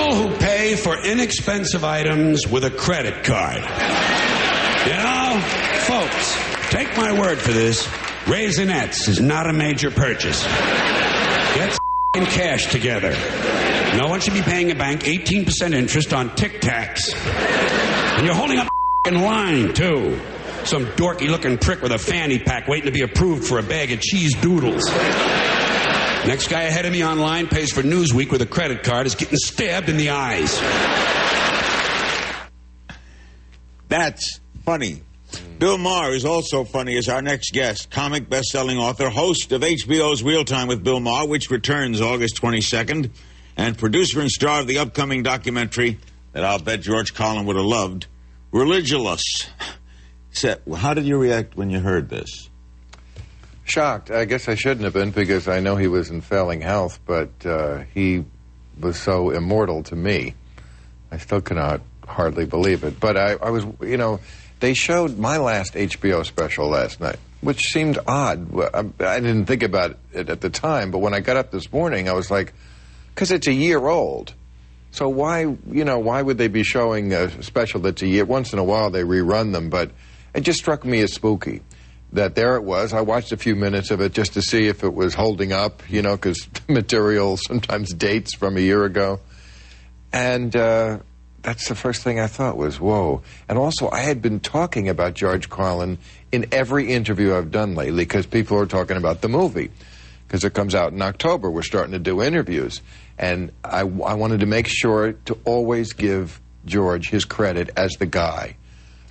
People who pay for inexpensive items with a credit card. You know, folks, take my word for this. Raisinets is not a major purchase. Get in cash together. No one should be paying a bank 18% interest on Tic Tacs. And you're holding up in line, too. Some dorky-looking prick with a fanny pack waiting to be approved for a bag of cheese doodles. Next guy ahead of me online pays for Newsweek with a credit card is getting stabbed in the eyes. That's funny. Bill Maher is also funny as our next guest, comic best-selling author, host of HBO's Real Time with Bill Maher, which returns August 22nd, and producer and star of the upcoming documentary that I'll bet George Carlin would have loved, Religulous. How did you react when you heard this? Shocked. I guess I shouldn't have been because I know he was in failing health, but he was so immortal to me. I still cannot hardly believe it. But I was, you know, they showed my last HBO special last night, which seemed odd. I didn't think about it at the time, but when I got up this morning, I was like, because it's a year old. So why, you know, why would they be showing a special that's a year? Once in a while they rerun them, but it just struck me as spooky. That there it was. I watched a few minutes of it just to see if it was holding up, you know, because material sometimes dates from a year ago. And that's the first thing I thought was, whoa. And also, I had been talking about George Carlin in every interview I've done lately because people are talking about the movie. Because it comes out in October. We're starting to do interviews. And I wanted to make sure to always give George his credit as the guy.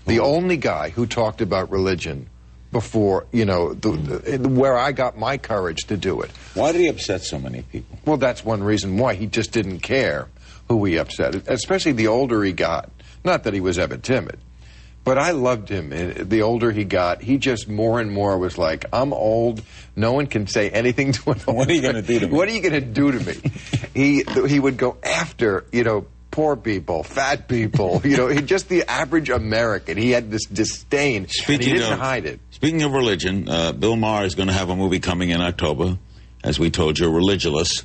The only guy who talked about religion before, you know, where I got my courage to do it. Why did he upset so many people? Well, that's one reason why. He just didn't care who he upset, especially the older he got. Not that he was ever timid, but I loved him. The older he got, he just more and more was like, I'm old. No one can say anything to him. What are you going to do to me? What are you going to do to me? He would go after, you know, poor people, fat people, you know, just the average American. He had this disdain, and he didn't hide it. Speaking of religion, Bill Maher is going to have a movie coming in October, as we told you, Religulous.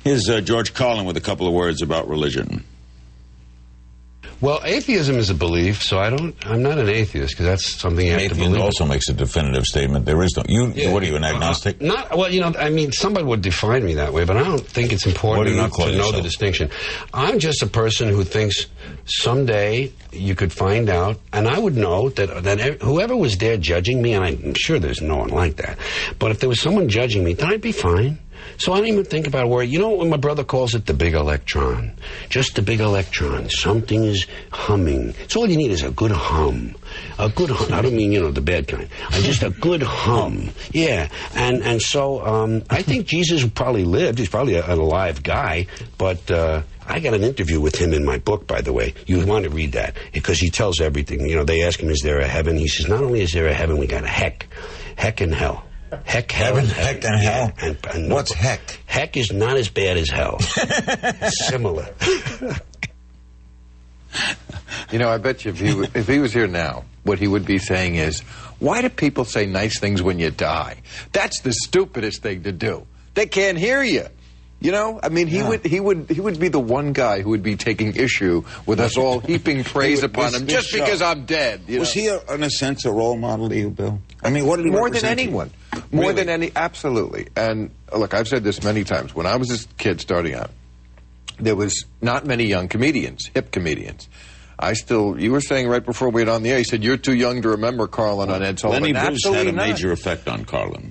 Here's George Carlin with a couple of words about religion. Well, atheism is a belief, so I'm not an atheist, because that's something you have to believe. Atheism also makes a definitive statement. There is no... What are you, an agnostic? Well, you know, I mean, somebody would define me that way, but I don't think it's important enough to know the distinction. I'm just a person who thinks someday you could find out, and I would know that whoever was there judging me, and I'm sure there's no one like that, but if there was someone judging me, then I'd be fine. So I don't even think about where, you know when my brother calls it the big electron? Just the big electron. Something is humming. So all you need is a good hum. A good hum. I don't mean, you know, the bad kind. Just a good hum. Yeah. And so I think Jesus probably lived. He's probably an alive guy. But I got an interview with him in my book, by the way. You want to read that because he tells everything. You know, they ask him, is there a heaven? He says, not only is there a heaven, we got a heck and hell. Heck, heaven, heck, and hell. And what's heck? Heck is not as bad as hell. Similar. You know, I bet you if he was here now, what he would be saying is, why do people say nice things when you die? That's the stupidest thing to do. They can't hear you. You know, I mean, he would be the one guy who would be taking issue with us all heaping praise upon him just because I'm dead. Was he, in a sense, a role model to you, Bill? I mean, what did he more than anyone? More than any, absolutely. And look, I've said this many times. When I was a kid starting out, there was not many young comedians, hip comedians. You were saying right before we went on the air, you said you're too young to remember Carlin on Ed Sullivan. Lenny Bruce had a major effect on Carlin.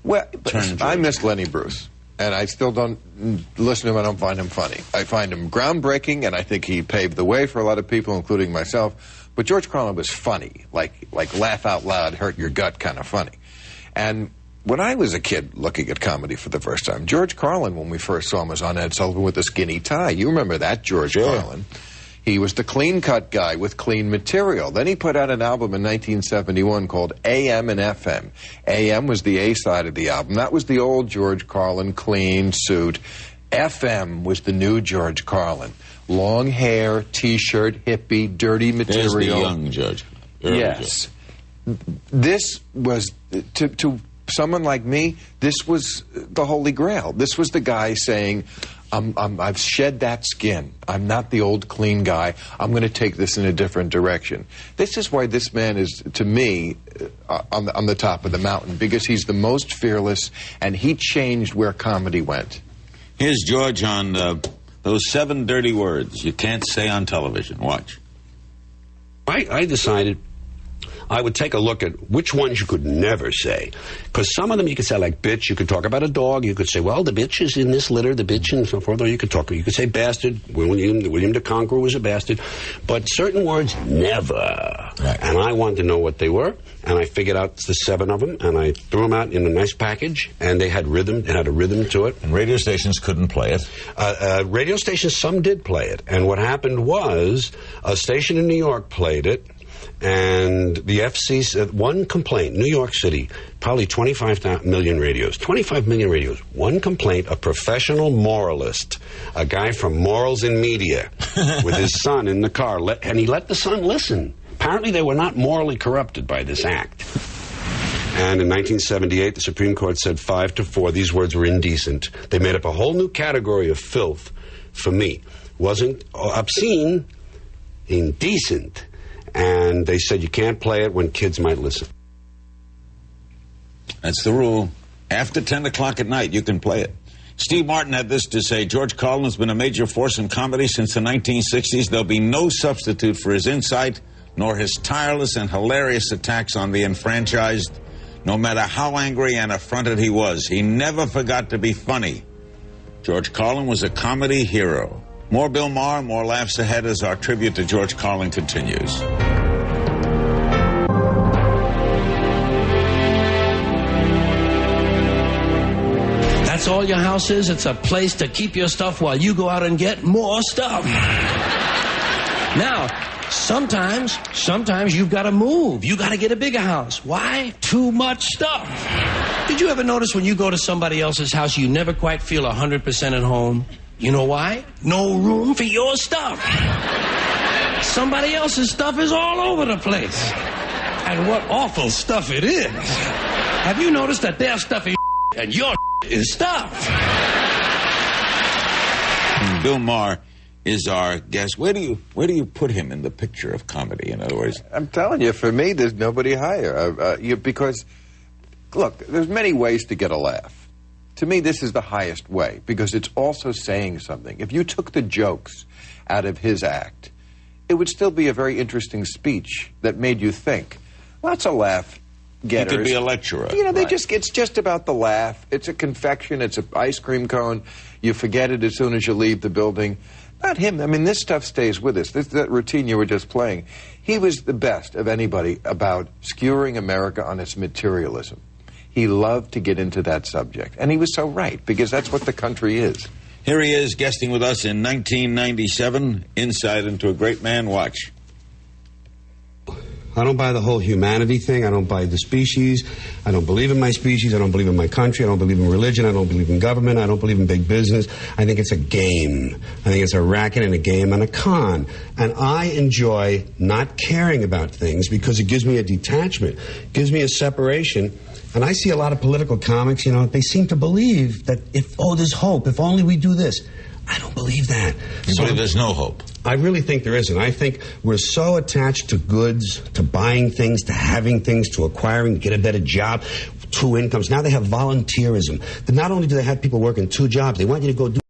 I miss Lenny Bruce. And I still don't listen to him. I don't find him funny. I find him groundbreaking, and I think he paved the way for a lot of people, including myself. But George Carlin was funny, like laugh out loud, hurt your gut kind of funny. And when I was a kid looking at comedy for the first time, George Carlin, when we first saw him, was on Ed Sullivan with a skinny tie. You remember that, George Carlin. He was the clean-cut guy with clean material. Then he put out an album in 1971 called AM and FM. AM was the A side of the album. That was the old George Carlin, clean suit. FM was the new George Carlin. Long hair, T-shirt, hippie, dirty material. There's the young Judge. Yes. This was, to someone like me, this was the Holy Grail. This was the guy saying, I've shed that skin. I'm not the old clean guy. I'm going to take this in a different direction. This is why this man is, to me, on the top of the mountain, because he's the most fearless, and he changed where comedy went. Here's George on those 7 dirty words you can't say on television. Watch. I decided I would take a look at which ones you could never say. Because some of them you could say, like bitch, you could talk about a dog, you could say, well, the bitch is in this litter, the bitch and so forth, or you could say bastard, William the Conqueror was a bastard. But certain words, never. Right. And I wanted to know what they were, and I figured out the 7 of them, and I threw them out in a nice package, and they had rhythm, it had a rhythm to it. And radio stations couldn't play it? Radio stations, some did play it. And what happened was, a station in New York played it, and the FCC, one complaint, New York City, probably 25 million radios. 25 million radios. One complaint, a professional moralist, a guy from Morals in Media, with his son in the car, and he let the son listen. Apparently they were not morally corrupted by this act. And in 1978, the Supreme Court said 5-4, these words were indecent. They made up a whole new category of filth for me. Wasn't obscene, indecent. And they said you can't play it when kids might listen. That's the rule. After 10 o'clock at night, you can play it. Steve Martin had this to say, George Carlin has been a major force in comedy since the 1960s. There'll be no substitute for his insight, nor his tireless and hilarious attacks on the enfranchised. No matter how angry and affronted he was, he never forgot to be funny. George Carlin was a comedy hero. More Bill Maher, more laughs ahead as our tribute to George Carlin continues. That's all your house is? It's a place to keep your stuff while you go out and get more stuff. Now, sometimes you've got to move. You got to get a bigger house. Why? Too much stuff. Did you ever notice when you go to somebody else's house, you never quite feel 100% at home? You know why? No room for your stuff. Somebody else's stuff is all over the place. And what awful stuff it is. Have you noticed that their stuff is and your is stuff? Bill Maher is our guest. Where do you put him in the picture of comedy? In other words, I'm telling you, for me, there's nobody higher. Because, look, there's many ways to get a laugh. To me, this is the highest way, because it's also saying something. If you took the jokes out of his act, it would still be a very interesting speech that made you think. Lots of laugh getters. He could be a lecturer. You know, it's just about the laugh. It's a confection. It's an ice cream cone. You forget it as soon as you leave the building. Not him. I mean, this stuff stays with us. That routine you were just playing. He was the best of anybody about skewering America on its materialism. He loved to get into that subject. And he was so right, because that's what the country is. Here he is, guesting with us in 1997. Insight into a great man. Watch. I don't buy the whole humanity thing. I don't buy the species. I don't believe in my species. I don't believe in my country. I don't believe in religion. I don't believe in government. I don't believe in big business. I think it's a game. I think it's a racket and a game and a con. And I enjoy not caring about things because it gives me a detachment, gives me a separation. And I see a lot of political comics, they seem to believe that there's hope, if only we do this. I don't believe that. You believe there's no hope? I really think there isn't. I think we're so attached to goods, to buying things, to having things, to acquiring, get a better job, 2 incomes. Now they have volunteerism. Not only do they have people working 2 jobs, they want you to go do